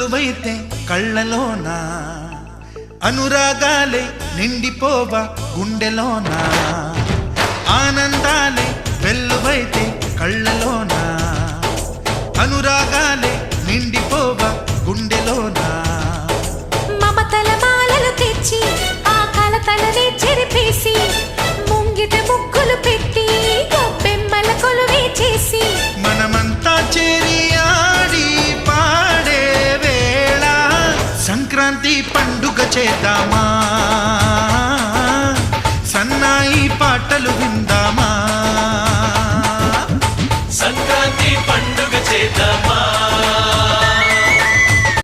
వెల్లువైతే కళ్ళలోన అనురాగాలే నిండిపోవా గుండెలోన ఆనందాలే వెల్లువైతే కళ్ళలోన అనురాగాలే నిండిపోవా గుండెలోన మమతల మాలలు తెచ్చి ఆ కలతలనే చెరిపేసి ముంగిట ముగ్గులు పెట్టి గొప్పెమ్మల కొలువే చేసి మనమంతా చేరి ఆడి పాడే వేళ సంక్రాంతి పండుగ చేద్దామా సన్నాయి పాటలు విందామా సంక్రాంతి పండుగ చేద్దామా